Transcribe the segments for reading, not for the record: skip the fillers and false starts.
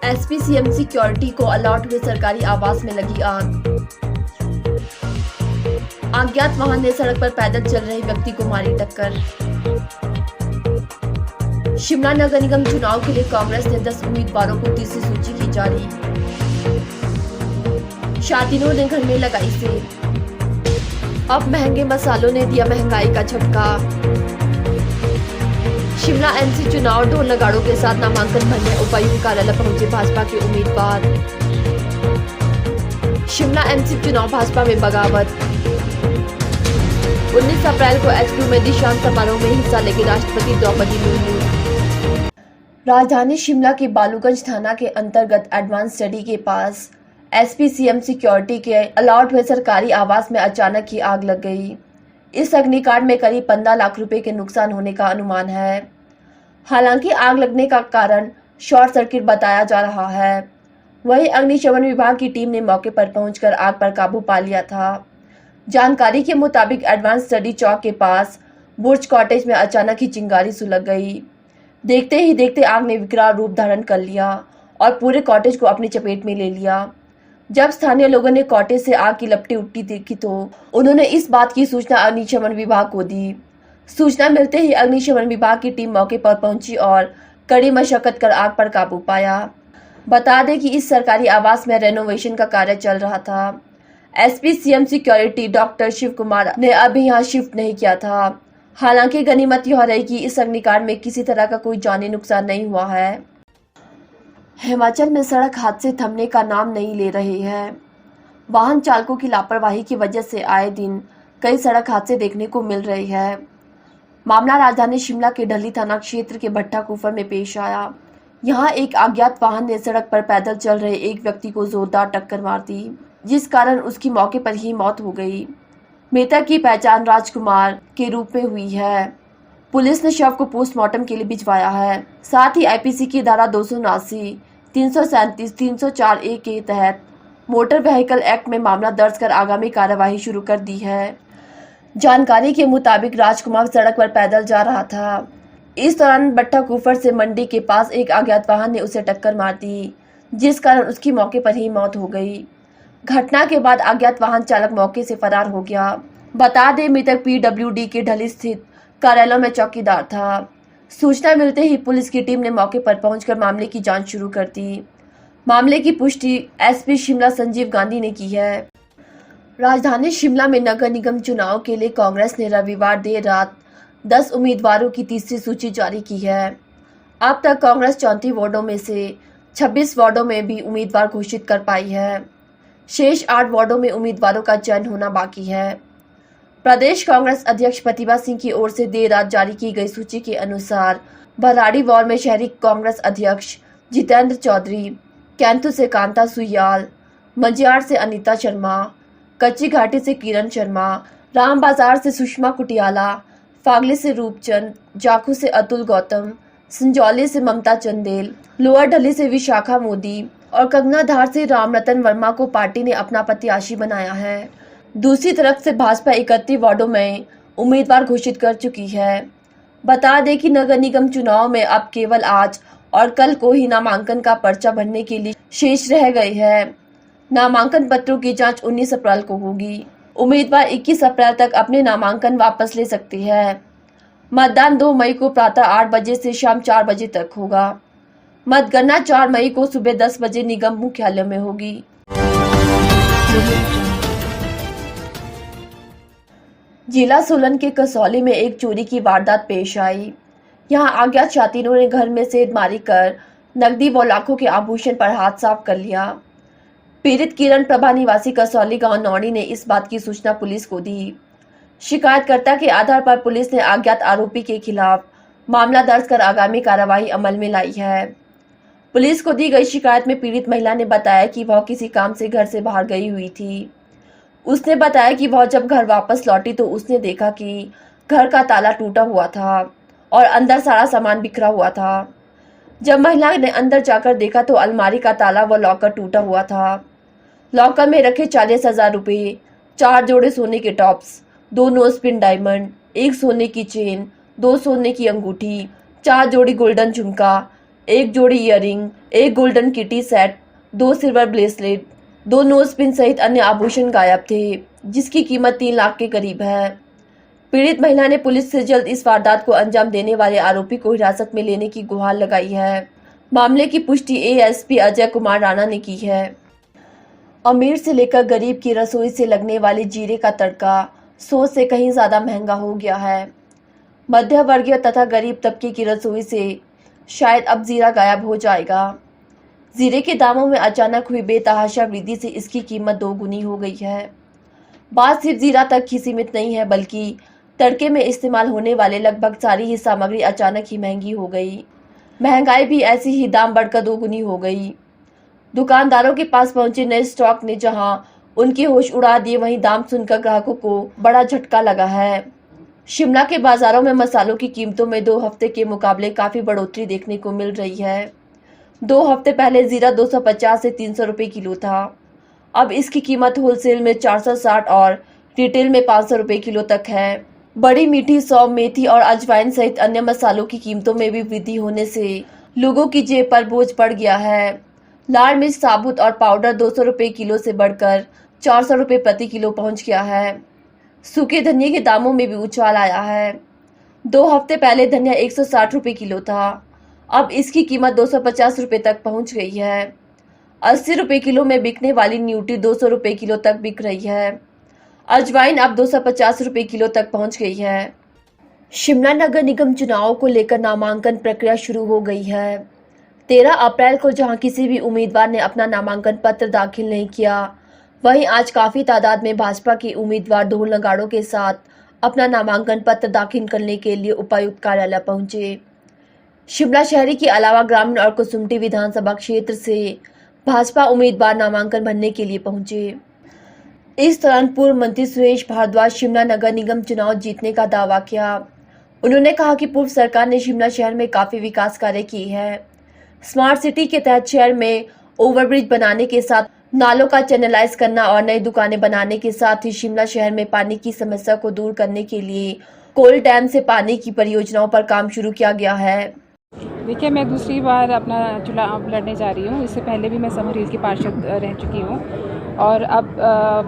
SP CM security को allot हुए सरकारी आवास में लगी आग। अज्ञात वाहन ने सड़क पर पैदल चल रहे व्यक्ति को मारी टक्कर। शिमला नगर निगम चुनाव के लिए कांग्रेस ने 10 उम्मीदवारों को तीसरी सूची की जारी। शातिनों ने घर में लगाई सेल। अब महंगे मसालों ने दिया महंगाई का झटका। शिमला एमसी चुनाव ढोल नगाड़ों के साथ नामांकन भरने उपायुक्त कार्यालय पहुंचे भाजपा के उम्मीदवार। शिमला एमसी चुनाव भाजपा में बगावत। 19 अप्रैल को एचक्यू में दीक्षांत समारोह में हिस्सा लेंगे राष्ट्रपति द्रौपदी मुर्मू। राजधानी शिमला के बालूगंज थाना के अंतर्गत एडवांस स्टडी के पास एसपी सीएम सिक्योरिटी के अलॉट हुए सरकारी आवास में अचानक ही आग लग गई। इस अग्निकांड में करीब 15 लाख रुपए के नुकसान होने का अनुमान है। हालांकि आग लगने का कारण शॉर्ट सर्किट बताया जा रहा है। वहीं अग्निशमन विभाग की टीम ने मौके पर पहुंचकर आग पर काबू पा लिया था। जानकारी के मुताबिक एडवांस स्टडी चौक के पास बुर्ज कॉटेज में अचानक ही चिंगारी सुलग गई। देखते ही देखते आग ने विकराल रूप धारण कर लिया और पूरे कॉटेज को अपनी चपेट में ले लिया। जब स्थानीय लोगों ने कॉटेज से आग की लपटें उठती देखी तो उन्होंने इस बात की सूचना अग्निशमन विभाग को दी। सूचना मिलते ही अग्निशमन विभाग की टीम मौके पर पहुंची और कड़ी मशक्कत कर आग पर काबू पाया। बता दें कि इस सरकारी आवास में रेनोवेशन का कार्य चल रहा था। SP CM security doctor Shiv Kumar ने अभी यहाँ शिफ्ट नहीं किया था। हालांकि गनीमत यह रही कि इस अग्निकांड में किसी तरह का कोई जानी नुकसान नहीं हुआ है। हिमाचल में सड़क हादसे थमने का नाम नहीं ले रहे हैं। वाहन चालकों की लापरवाही की वजह से आए दिन कई सड़क हादसे देखने को मिल रहे हैं। मामला राजधानी शिमला के ढली थाना क्षेत्र के भट्टा कुफर में पेश आया। यहाँ एक अज्ञात वाहन ने सड़क पर पैदल चल रहे एक व्यक्ति को जोरदार टक्कर मार दी, जिस कारण उसकी मौके पर ही मौत हो गई। मृतक की पहचान राजकुमार के रूप में हुई है। पुलिस ने शव को पोस्टमार्टम के लिए भिजवाया है। साथ ही आईपीसी की धारा 279, 337, 304 ए के तहत मोटर व्हीकल एक्ट में मामला दर्ज कर आगामी कार्यवाही शुरू कर दी है। जानकारी के मुताबिक राजकुमार सड़क पर पैदल जा रहा था। इस दौरान भट्टा कुफर से मंडी के पास एक अज्ञात वाहन ने उसे टक्कर मार दी, जिस कारण उसकी मौके पर ही मौत हो गई। घटना के बाद अज्ञात वाहन चालक मौके से फरार हो गया। बता दें मृतक पीडब्ल्यूडी के ढली स्थित कार्यालय में चौकीदार था। सूचना मिलते ही पुलिस की टीम ने मौके पर पहुंचकर मामले की जांच शुरू कर दी। मामले की पुष्टि एसपी शिमला संजीव गांधी ने की है। राजधानी शिमला में नगर निगम चुनाव के लिए कांग्रेस ने रविवार देर रात 10 उम्मीदवारों की तीसरी सूची जारी की है। अब तक कांग्रेस 34 वार्डों में से 26 वार्डों में भी उम्मीदवार घोषित कर पाई है। शेष 8 वार्डों में उम्मीदवारों का चयन होना बाकी है। प्रदेश कांग्रेस अध्यक्ष प्रतिभा सिंह की ओर से देर रात जारी की गई सूची के अनुसार भराड़ी वार्ड में शहरी कांग्रेस अध्यक्ष जितेंद्र चौधरी, कैंथू से कांता सुयाल, मंजियार से अनीता शर्मा, कच्ची घाटी से किरण शर्मा, राम बाजार से सुषमा कुटियाला, फागले से रूपचंद, जाखू से अतुल गौतम, संजौली से ममता चंदेल, लोअर ढली से विशाखा मोदी और कंगनाधार से रामरतन वर्मा को पार्टी ने अपना प्रत्याशी बनाया है। दूसरी तरफ से भाजपा 31 वार्डों में उम्मीदवार घोषित कर चुकी है। बता दें कि नगर निगम चुनाव में अब केवल आज और कल को ही नामांकन का पर्चा भरने के लिए शेष रह गए हैं। नामांकन पत्रों की जांच 19 अप्रैल को होगी। उम्मीदवार 21 अप्रैल तक अपने नामांकन वापस ले सकते हैं। मतदान 2 मई को प्रातः 8 बजे से शाम 4 बजे तक होगा। मतगणना 4 मई को सुबह 10 बजे निगम मुख्यालय में होगी। जिला सोलन के कसौली में एक चोरी की वारदात पेश आई। यहां अज्ञात शातिनों ने घर में सेंधमारी कर नकदी व लाखों के आभूषण पर हाथ साफ कर लिया। पीड़ित किरण प्रभा निवासी कसौली गांव नौड़ी ने इस बात की सूचना पुलिस को दी। शिकायतकर्ता के आधार पर पुलिस ने अज्ञात आरोपी के खिलाफ मामला दर्ज कर आगामी कार्रवाई अमल में लाई है। पुलिस को दी गई शिकायत में पीड़ित महिला ने बताया कि वह किसी काम से घर से बाहर गई हुई थी। उसने बताया कि वह जब घर वापस लौटी तो उसने देखा कि घर का ताला टूटा हुआ था और अंदर सारा सामान बिखरा हुआ था। जब महिला ने अंदर जाकर देखा तो अलमारी का ताला व लॉकर टूटा हुआ था। लॉकर में रखे 40,000 रुपये, 4 जोड़े सोने के टॉप्स, 2 नोज पिन डायमंड, 1 सोने की चेन, 2 सोने की अंगूठी, 4 जोड़ी गोल्डन झुमका, 1 जोड़ी earliness, 1 golden kitty set, 2 silver bracelet, 2 nose pin सहित अन्य आभूषण गायब थे, जिसकी कीमत 3 लाख के करीब है। पीड़ित महिला ने पुलिस से जल्द इस वारदात को अंजाम देने वाले आरोपी को हिरासत में लेने की गुहार लगाई है। मामले की पुष्टि एएसपी अजय कुमार राणा ने की है। अमीर से लेकर गरीब की रसोई से लगने वाले जीरे का तड़का सोच से कहीं ज्यादा महंगा हो गया है। मध्य वर्गीय तथा गरीब तबके की रसोई से शायद अब जीरा गायब हो जाएगा। जीरे के दामों में अचानक हुई बेतहाशा वृद्धि से इसकी कीमत 2 गुनी हो गई है। बात सिर्फ जीरा तक ही सीमित नहीं है, बल्कि तड़के में इस्तेमाल होने वाले लगभग सारी ही सामग्री अचानक ही महंगी हो गई। महंगाई भी ऐसी ही दाम बढ़कर 2 गुनी हो गई। दुकानदारों के पास पहुंचे नए स्टॉक ने जहां उनके होश उड़ा दिए, वहीं दाम सुनकर ग्राहकों को बड़ा झटका लगा है। शिमला के बाजारों में मसालों की कीमतों में 2 हफ्ते के मुकाबले काफी बढ़ोतरी देखने को मिल रही है। 2 हफ्ते पहले जीरा 250 से 300 रुपये किलो था। अब इसकी कीमत होलसेल में 460 और रिटेल में 500 रुपये किलो तक है। बड़ी मीठी सौंफ, मेथी और अजवाइन सहित अन्य मसालों की कीमतों में भी वृद्धि होने से लोगों की जेब पर बोझ पड़ गया है। लाल मिर्च साबुत और पाउडर 200 रुपये किलो से बढ़कर 400 रुपये प्रति किलो पहुंच गया है। सूखे धनिया के दामों में भी उछाल आया है। 2 हफ्ते पहले धनिया 160 रुपये किलो था। अब इसकी कीमत 250 रुपये तक पहुंच गई है। 80 रुपये किलो में बिकने वाली न्यूट्री 200 रुपये किलो तक बिक रही है। अजवाइन अब 250 रुपये किलो तक पहुंच गई है। शिमला नगर निगम चुनावों को लेकर नामांकन प्रक्रिया शुरू हो गई है। 13 अप्रैल को जहां किसी भी उम्मीदवार ने अपना नामांकन पत्र दाखिल नहीं किया, वहीं आज काफी तादाद में भाजपा के उम्मीदवार ढोल नगाड़ों के साथ अपना नामांकन पत्र दाखिल करने के लिए उपायुक्त कार्यालय पहुंचे। शिमला शहरी के अलावा ग्रामीण और कुसुम्पटी विधानसभा क्षेत्र से भाजपा उम्मीदवार नामांकन भरने के लिए पहुंचे। इस दौरान पूर्व मंत्री सुरेश भारद्वाज शिमला नगर निगम चुनाव जीतने का दावा किया। उन्होंने कहा कि पूर्व सरकार ने शिमला शहर में काफी विकास कार्य किए हैं। स्मार्ट सिटी के तहत शहर में ओवरब्रिज बनाने के साथ नालों का चैनलाइज करना और नई दुकानें बनाने के साथ ही शिमला शहर में पानी की समस्या को दूर करने के लिए कोल डैम से पानी की परियोजनाओं पर काम शुरू किया गया है। देखिए, मैं दूसरी बार अपना चुनाव लड़ने जा रही हूँ। इससे पहले भी मैं समर हिल की पार्षद रह चुकी हूँ और अब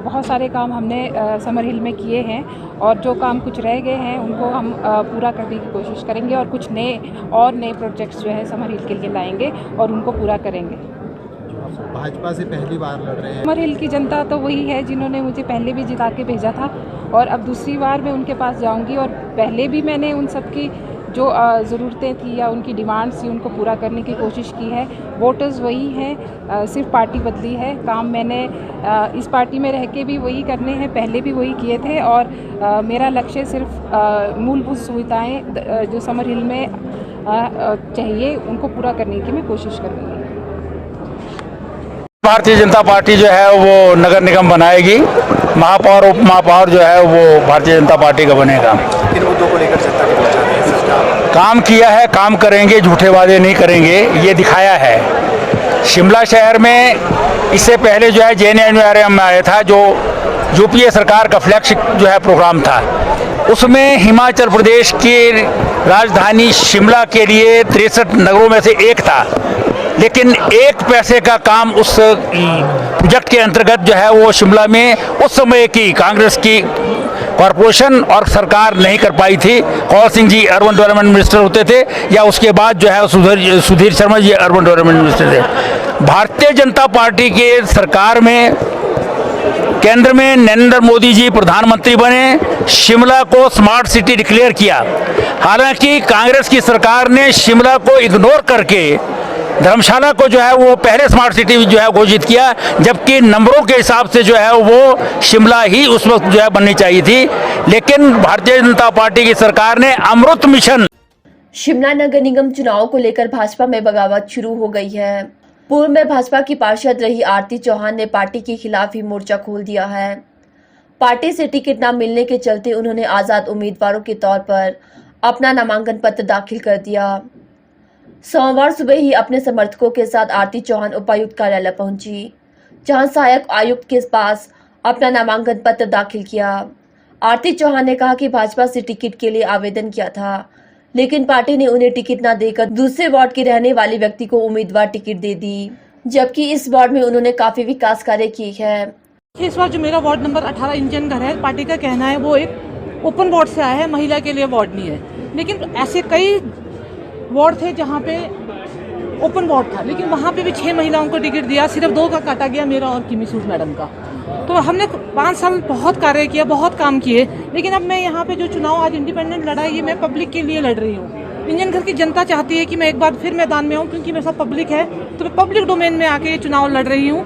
बहुत सारे काम हमने समर हिल में किए हैं और जो काम कुछ रह गए हैं उनको हम पूरा करने की कोशिश करेंगे और कुछ नए प्रोजेक्ट्स जो है समर हिल के लिए लाएंगे और उनको पूरा करेंगे। भाजपा से पहली बार लड़ रहे हैं। समर हिल की जनता तो वही है जिन्होंने मुझे पहले भी जिता के भेजा था और अब दूसरी बार मैं उनके पास जाऊंगी और पहले भी मैंने उन सब की जो ज़रूरतें थी या उनकी डिमांड्स थी उनको पूरा करने की कोशिश की है। वोटर्स वही हैं, सिर्फ पार्टी बदली है। काम मैंने इस पार्टी में रह के भी वही करने हैं, पहले भी वही किए थे और मेरा लक्ष्य सिर्फ मूलभूत सुविधाएं जो समर हिल में चाहिए उनको पूरा करने की मैं कोशिश करूँगी। भारतीय जनता पार्टी जो है वो नगर निगम बनाएगी। महापौर उप महापौर जो है वो भारतीय जनता पार्टी का बनेगा। किन मुद्दों को लेकर जनता के बीच जा रहे हैं? काम किया है, काम करेंगे, झूठे वादे नहीं करेंगे, ये दिखाया है। शिमला शहर में इससे पहले जो है JNNURM में आया था, जो यूपीए सरकार का फ्लैगशिप जो है प्रोग्राम था, उसमें हिमाचल प्रदेश की राजधानी शिमला के लिए 63 नगरों में से एक था, लेकिन 1 पैसे का काम उस प्रोजेक्ट के अंतर्गत जो है वो शिमला में उस समय की कांग्रेस की कॉरपोरेशन और सरकार नहीं कर पाई थी। Kaul Singh ji urban development minister होते थे या उसके बाद जो है Sudhir Sharma ji urban development minister थे। भारतीय जनता पार्टी के सरकार में केंद्र में नरेंद्र मोदी जी प्रधानमंत्री बने, शिमला को स्मार्ट सिटी डिक्लेयर किया। हालांकि कांग्रेस की सरकार ने शिमला को इग्नोर करके धर्मशाला को जो है वो पहले स्मार्ट सिटी जो है घोषित किया, जबकि नंबरों के हिसाब से जो है वो शिमला ही उस वक्त जो है बननी चाहिए थी। लेकिन भारतीय जनता पार्टी की सरकार ने अमृत मिशन। शिमला नगर निगम चुनाव को लेकर भाजपा में बगावत शुरू हो गई है। पूर्व में भाजपा की पार्षद रही आरती चौहान ने पार्टी के खिलाफ ही मोर्चा खोल दिया है। पार्टी से टिकट न मिलने के चलते उन्होंने आजाद उम्मीदवारों के तौर पर अपना नामांकन पत्र दाखिल कर दिया। सोमवार सुबह ही अपने समर्थकों के साथ आरती चौहान उपायुक्त कार्यालय पहुंची, जहां सहायक आयुक्त के पास अपना नामांकन पत्र दाखिल किया। आरती चौहान ने कहा कि भाजपा से टिकट के लिए आवेदन किया था, लेकिन पार्टी ने उन्हें टिकट न देकर दूसरे वार्ड के रहने वाले व्यक्ति को उम्मीदवार टिकट दे दी, जबकि इस वार्ड में उन्होंने काफी विकास कार्य किए हैं। इस बार जो मेरा वार्ड नंबर 18 इंजन घर है, पार्टी का कहना है वो एक ओपन वार्ड से आया है, महिला के लिए वार्ड नहीं है। लेकिन ऐसे कई वार्ड थे जहाँ पे ओपन वार्ड था, लेकिन वहाँ पे भी 6 महिलाओं को टिकट दिया, सिर्फ 2 का काटा गया, मेरा और किमी सूद मैडम का। तो हमने 5 साल बहुत कार्य किया, बहुत काम किए, लेकिन अब मैं यहाँ पे जो चुनाव आज इंडिपेंडेंट लड़ा है, ये मैं पब्लिक के लिए लड़ रही हूँ। इंजन घर की जनता चाहती है कि मैं एक बार फिर मैदान में आऊँ, क्योंकि मेरे साथ पब्लिक है, तो मैं पब्लिक डोमेन में आके ये चुनाव लड़ रही हूँ।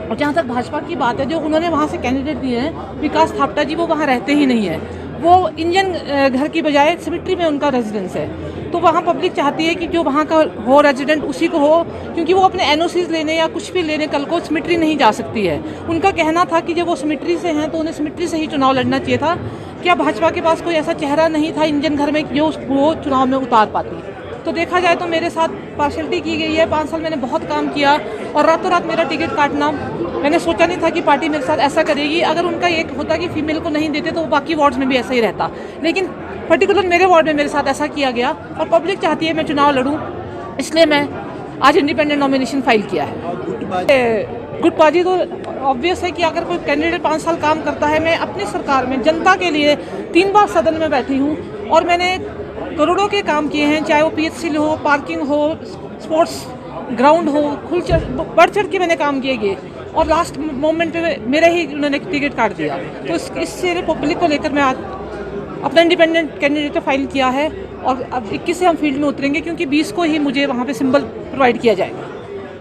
और जहाँ तक भाजपा की बात है, जो उन्होंने वहाँ से कैंडिडेट दिए हैं, विकास थापटा जी, वो वहाँ रहते ही नहीं है, वो इंजन घर की बजाय सिमिट्री में उनका रेजिडेंस है। तो वहाँ पब्लिक चाहती है कि जो वहाँ का हो रेजिडेंट उसी को हो, क्योंकि वो अपने एनओसीज लेने या कुछ भी लेने कल को सिमिट्री नहीं जा सकती है। उनका कहना था कि जब वो सिमिट्री से हैं तो उन्हें सिमिट्री से ही चुनाव लड़ना चाहिए था। क्या भाजपा के पास कोई ऐसा चेहरा नहीं था इंजन घर में जो वो चुनाव में उतार पाती? तो देखा जाए तो मेरे साथ पार्शलिटी की गई है। 5 साल मैंने बहुत काम किया और रातों रात मेरा टिकट काटना, मैंने सोचा नहीं था कि पार्टी मेरे साथ ऐसा करेगी। अगर उनका एक होता कि फीमेल को नहीं देते तो बाकी वार्ड्स में भी ऐसा ही रहता, लेकिन पर्टिकुलर मेरे वार्ड में मेरे साथ ऐसा किया गया और पब्लिक चाहती है मैं चुनाव लड़ूं, इसलिए मैं आज इंडिपेंडेंट नॉमिनेशन फाइल किया है। गुटबाजी तो ऑब्वियस है कि अगर कोई कैंडिडेट 5 साल काम करता है, मैं अपनी सरकार में जनता के लिए 3 बार सदन में बैठी हूँ और मैंने करोड़ों के काम किए हैं, चाहे वो PHC हो, पार्किंग हो, स्पोर्ट्स ग्राउंड हो, बढ़ चढ़ के मैंने काम किए गए और लास्ट मोमेंट पे मेरे ही उन्होंने टिकट काट दिया। तो इससे पब्लिक को लेकर मैं आज अपना इंडिपेंडेंट कैंडिडेट फाइल किया है और अब 21 से हम फील्ड में उतरेंगे, क्योंकि 20 को ही मुझे वहाँ पे सिंबल प्रोवाइड किया जाएगा।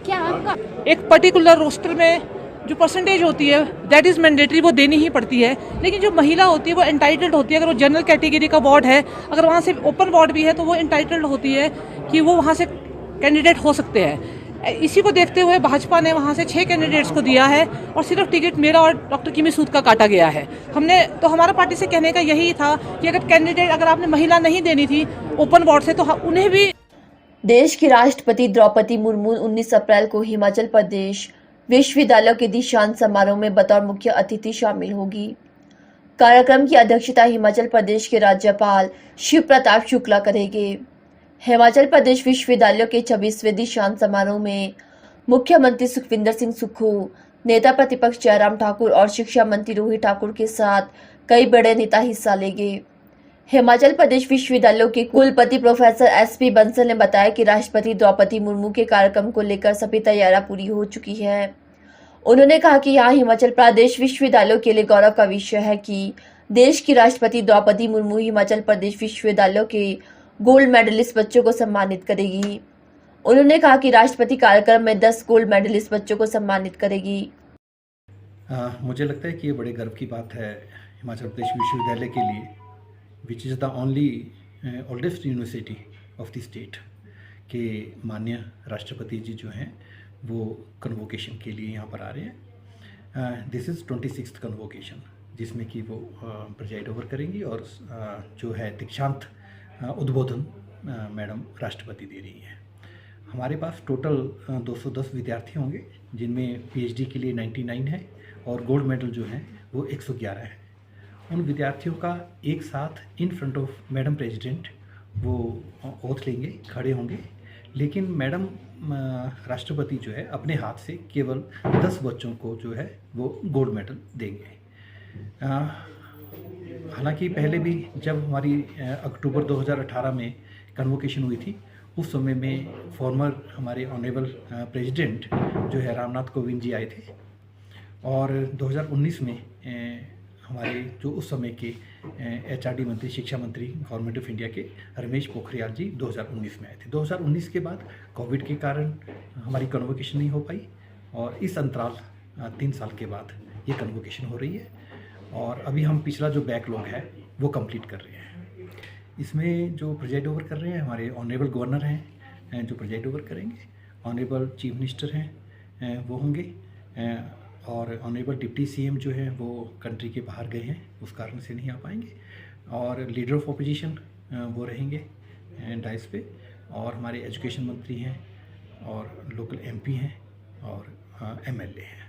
क्या आपका एक पर्टिकुलर रोस्टर में जो परसेंटेज होती है दैट इज़ मैंडेटरी, वो देनी ही पड़ती है, लेकिन जो महिला होती है वो एंटाइटल्ड होती है। अगर वो जनरल कैटेगरी का वार्ड है, अगर वहाँ से ओपन वार्ड भी है, तो वो एंटाइटल्ड होती है कि वो वहाँ से कैंडिडेट हो सकते हैं। इसी को देखते हुए भाजपा ने वहाँ से 6 कैंडिडेट्स को दिया है और सिर्फ टिकट मेरा और डॉक्टर किमी सूद का काटा गया है। हमने तो हमारा पार्टी से कहने का यही था कि अगर आपने महिला नहीं देनी थी ओपन वार्ड से, तो उन्हें भी। देश की राष्ट्रपति द्रौपदी मुर्मू 19 अप्रैल को हिमाचल प्रदेश विश्वविद्यालय के दीक्षांत समारोह में बतौर मुख्य अतिथि शामिल होगी। कार्यक्रम की अध्यक्षता हिमाचल प्रदेश के राज्यपाल शिव प्रताप शुक्ला करेंगे। हिमाचल प्रदेश विश्वविद्यालय के 26वें दीक्षांत समारोह में मुख्यमंत्री सुखविंदर सिंह सुक्खू, नेता प्रतिपक्ष जयराम ठाकुर और शिक्षा मंत्री रोहित ठाकुर के साथ कई बड़े नेता हिस्सा लेंगे। हिमाचल प्रदेश विश्वविद्यालय के कुलपति प्रोफेसर SP बंसल ने बताया कि राष्ट्रपति द्रौपदी मुर्मू के कार्यक्रम को लेकर सभी तैयारियां पूरी हो चुकी है। उन्होंने कहा कि यहाँ हिमाचल प्रदेश विश्वविद्यालय के लिए गौरव का विषय है कि देश की राष्ट्रपति द्रौपदी मुर्मू हिमाचल प्रदेश विश्वविद्यालय के गोल्ड मेडलिस्ट बच्चों को सम्मानित करेगी। उन्होंने कहा कि राष्ट्रपति कार्यक्रम में 10 गोल्ड मेडलिस्ट बच्चों को सम्मानित करेगी। मुझे लगता है कि ये बड़े गर्व की बात है हिमाचल प्रदेश विश्वविद्यालय के लिए, which is the only oldest university of the state, के माननीय राष्ट्रपति जी जो हैं वो कन्वोकेशन के लिए यहाँ पर आ रहे हैं। दिस इज़ 26th कन्वोकेशन, जिसमें कि वो प्रेजाइड ओवर करेंगी और जो है दीक्षांत उद्बोधन मैडम राष्ट्रपति दे रही हैं। हमारे पास टोटल 210 विद्यार्थी होंगे, जिनमें PhD के लिए 99 है और गोल्ड मेडल जो हैं वो 111 है। उन विद्यार्थियों का एक साथ in front of madam president वो ओथ लेंगे, खड़े होंगे, लेकिन मैडम राष्ट्रपति जो है अपने हाथ से केवल 10 बच्चों को जो है वो गोल्ड मेडल देंगे। हालांकि पहले भी जब हमारी अक्टूबर 2018 में कन्वोकेशन हुई थी, उस समय में फॉर्मर हमारे ऑनरेबल प्रेसिडेंट जो है रामनाथ कोविंद जी आए थे और 2019 में हमारे जो उस समय के HRD मंत्री, शिक्षा मंत्री गवर्नमेंट ऑफ इंडिया के रमेश पोखरियाल जी 2019 में आए थे। 2019 के बाद कोविड के कारण हमारी कन्वोकेशन नहीं हो पाई और इस अंतराल 3 साल के बाद ये कन्वोकेशन हो रही है और अभी हम पिछला जो बैकलॉग है वो कंप्लीट कर रहे हैं। इसमें जो प्रेजाइड ओवर कर रहे हैं हमारे ऑनरेबल गवर्नर हैं जो प्रेजाइड ओवर करेंगे, ऑनरेबल चीफ मिनिस्टर हैं वो होंगे और ऑनरेबल डिप्टी CM जो है वो कंट्री के बाहर गए हैं, उस कारण से नहीं आ पाएंगे, और लीडर ऑफ ऑपोजिशन वो रहेंगे डाइस पे, और हमारे एजुकेशन मंत्री हैं और लोकल MP हैं और MLA हैं।